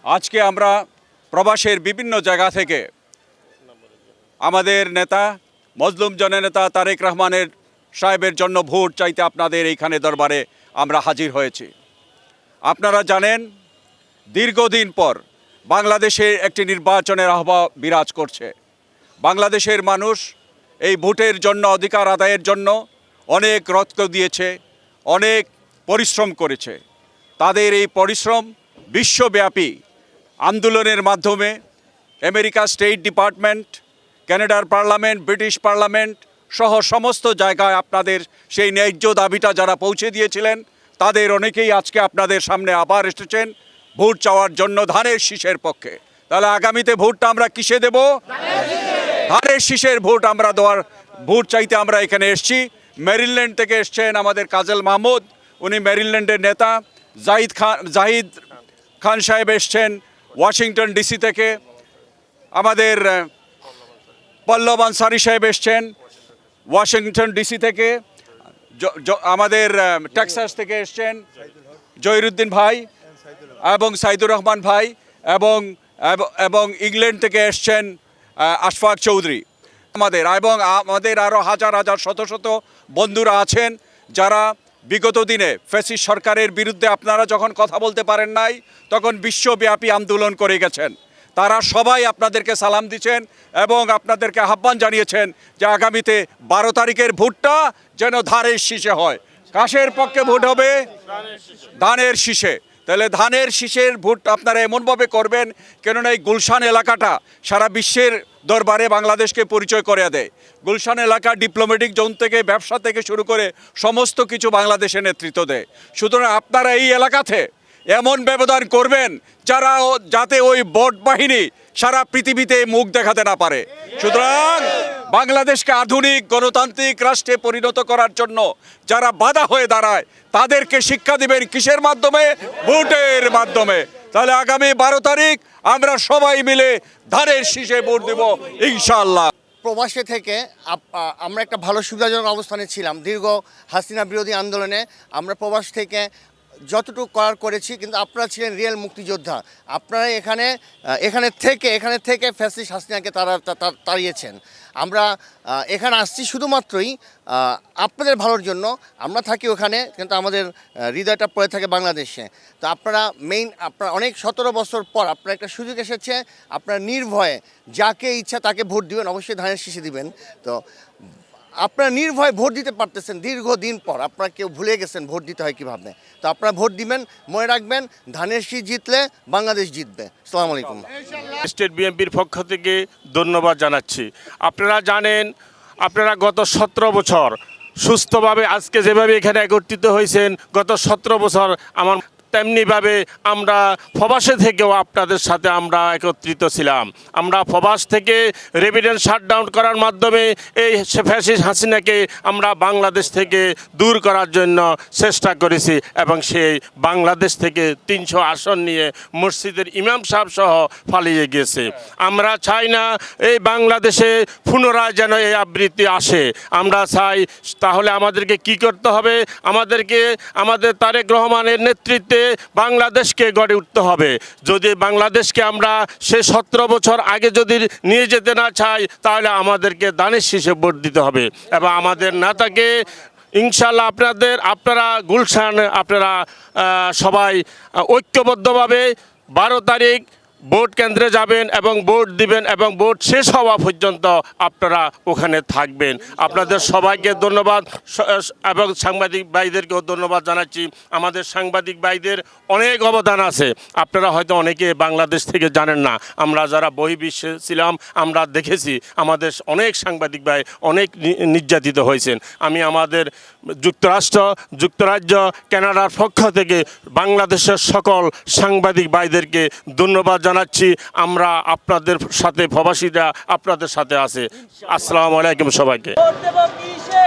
আজকে আমরা প্রবাসের বিভিন্ন জায়গা থেকে আমাদের নেতা মজলুম জননেতা তারেক রহমানের সাহেবের জন্য ভোট চাইতে আপনাদের এইখানে দরবারে আমরা হাজির হয়েছি। আপনারা জানেন দীর্ঘদিন পর বাংলাদেশে একটি নির্বাচনের আহ্বান বিরাজ করছে। বাংলাদেশের মানুষ এই ভোটের জন্য অধিকার আদায়ের জন্য অনেক রক্ত দিয়েছে, অনেক পরিশ্রম করেছে। তাদের এই পরিশ্রম বিশ্বব্যাপী আন্দোলনের মাধ্যমে আমেরিকা স্টেট ডিপার্টমেন্ট, কানাডার পার্লামেন্ট, ব্রিটিশ পার্লামেন্ট সহ সমস্ত জায়গায় আপনাদের সেই ন্যায্য দাবিটা যারা পৌঁছে দিয়েছিলেন তাদের অনেকেই আজকে আপনাদের সামনে আবার এসেছেন ভোট চাওয়ার জন্য ধানের শীষের পক্ষে। তাহলে আগামীতে ভোটটা আমরা কিসে দেব? ধানের শীষের ভোট আমরা দেওয়ার ভোট চাইতে আমরা এখানে এসেছি। মেরিল্যান্ড থেকে এসছেন আমাদের কাজল মাহমুদ, উনি মেরিল্যান্ডের নেতা। জাহিদ খান সাহেব এসছেন ওয়াশিংটন ডিসি থেকে। আমাদের পল্লব আনসারি সাহেব এসছেন ওয়াশিংটন ডিসি থেকে। আমাদের টেক্সাস থেকে এসছেন জহিরুদ্দিন ভাই এবং সাইদুর রহমান ভাই এবং ইংল্যান্ড থেকে এসছেন আশফাক চৌধুরী। আমাদের আরও হাজার হাজার শত শত বন্ধুরা আছেন যারা বিগত দিনে ফ্যাসিস্ট সরকারের বিরুদ্ধে আপনারা যখন কথা বলতে পারেন নাই তখন বিশ্বব্যাপী আন্দোলন করে গেছেন। তারা সবাই আপনাদেরকে সালাম দিচ্ছেন এবং আপনাদেরকে আহ্বান জানিয়েছেন যে আগামীতে 12 তারিখের ভোটটা যেন ধানের শীষে হয়। কাশের পক্ষে ভোট হবে? ধানের শীষে। তাহলে ধানের শীষের ভোট আপনারা এমনভাবে করবেন কেননা এই গুলশান এলাকাটা সারা বিশ্বের দরবারে বাংলাদেশকে পরিচয় করে দেয়। গুলশান এলাকা ডিপ্লোম্যাটিক জোন থেকে ব্যবসা থেকে শুরু করে সমস্ত কিছু বাংলাদেশে নেতৃত্ব দেয়। সুতরাং আপনারা এই এলাকাতে এমন ব্যবধান করবেন যাতে ওই বট বাহিনী সারা পৃথিবীতে মুখ দেখাতে না পারে। সুতরাং বাংলাদেশকে আধুনিক গণতান্ত্রিক রাষ্ট্রে পরিণত করার জন্য যারা বাধা হয়ে দাঁড়ায় তাদেরকে শিক্ষা দিবেন কিসের মাধ্যমে? ভোটের মাধ্যমে। তাহলে আগামী 12 তারিখ আমরা সবাই মিলে ধানের শীষে ভোট দেব ইনশাআল্লাহ। প্রবাসে থেকে আমরা একটা ভালো সুবিধাজনক অবস্থানে ছিলাম। দীর্ঘ হাসিনা বিরোধী আন্দোলনে আমরা প্রবাস থেকে যতটুকু করার করেছি, কিন্তু আপনারা ছিলেন রিয়েল মুক্তিযোদ্ধা। আপনারা এখানে থেকে ফ্যাসিস্ট হাসিনাকে তাড়িয়েছেন। আমরা এখানে আসছি শুধুমাত্রই আপনাদের ভালোর জন্য। আমরা থাকি ওখানে, কিন্তু আমাদের হৃদয়টা পড়ে থাকে বাংলাদেশে। তো আপনারা অনেক 17 বছর পর আপনার একটা সুযোগ এসেছে, আপনারা নির্ভয়ে যাকে ইচ্ছা তাকে ভোট দিবেন, অবশ্যই ধানের শীষে দিবেন। তো আপনারা নির্ভয়ে ভোট দিতে পারতেছেন দীর্ঘদিন পর। আপনারা কেউ ভুলে গেছেন ভোট দিতে হয় কীভাবে। তো আপনারা ভোট দিবেন, মনে রাখবেন ধানের শীষ জিতলে বাংলাদেশ জিতবে। আসসালামু আলাইকুম। স্টেট বিএনপির পক্ষ থেকে ধন্যবাদ জানাচ্ছি। আপনারা জানেন, আপনারা গত 17 বছর সুস্থভাবে আজকে যেভাবে এখানে একত্রিত হয়েছেন, গত 17 বছর আমার তেমনিভাবে আমরা প্রবাসে থেকেও আপনাদের সাথে আমরা একত্রিত ছিলাম। আমরা প্রবাস থেকে রেভিডেন্স শাটডাউন করার মাধ্যমে এই ফ্যাসিস্ট হাসিনাকে আমরা বাংলাদেশ থেকে দূর করার জন্য চেষ্টা করেছি এবং সেই বাংলাদেশ থেকে 300 আসন নিয়ে মসজিদের ইমাম সাহেব সহ পালিয়ে গেছে। আমরা চাই না এই বাংলাদেশে পুনরায় যেন এই আবৃত্তি আসে। আমরা চাই তাহলে আমাদেরকে কি করতে হবে? আমাদের তারেক রহমানের নেতৃত্বে বাংলাদেশকে গড়ে উঠতে হবে। যদি বাংলাদেশকে আমরা সে 17 বছর আগে যদি নিয়ে যেতে না চাই তাহলে আমাদেরকে ধানের শীষে ভোট দিতে হবে এবং আমাদের নেতাকে ইনশাল্লাহ আপনারা গুলশান আপনারা সবাই ঐক্যবদ্ধভাবে 12 তারিখ ভোট কেন্দ্রে যাবেন এবং ভোট দিবেন এবং ভোট শেষ হওয়া পর্যন্ত আপনারা ওখানে থাকবেন। আপনাদের সবাইকে ধন্যবাদ এবং সাংবাদিক ভাইদেরকেও ধন্যবাদ জানাচ্ছি। আমাদের সাংবাদিক ভাইদের অনেক অবদান আছে, আপনারা হয়তো অনেকে বাংলাদেশ থেকে জানেন না। আমরা যারা বহির্বিশ্বে ছিলাম আমরা দেখেছি আমাদের অনেক সাংবাদিক ভাই অনেক নির্যাতিত হয়েছেন। আমি আমাদের যুক্তরাজ্য কানাডার পক্ষ থেকে বাংলাদেশের সকল সাংবাদিক ভাইদেরকে ধন্যবাদ জানাচ্ছি। আমরা আপনাদের সাথে প্রবাসীরা আপনাদের সাথে আছে। আসসালামু আলাইকুম সবাইকে। ভোট দেব কিসে?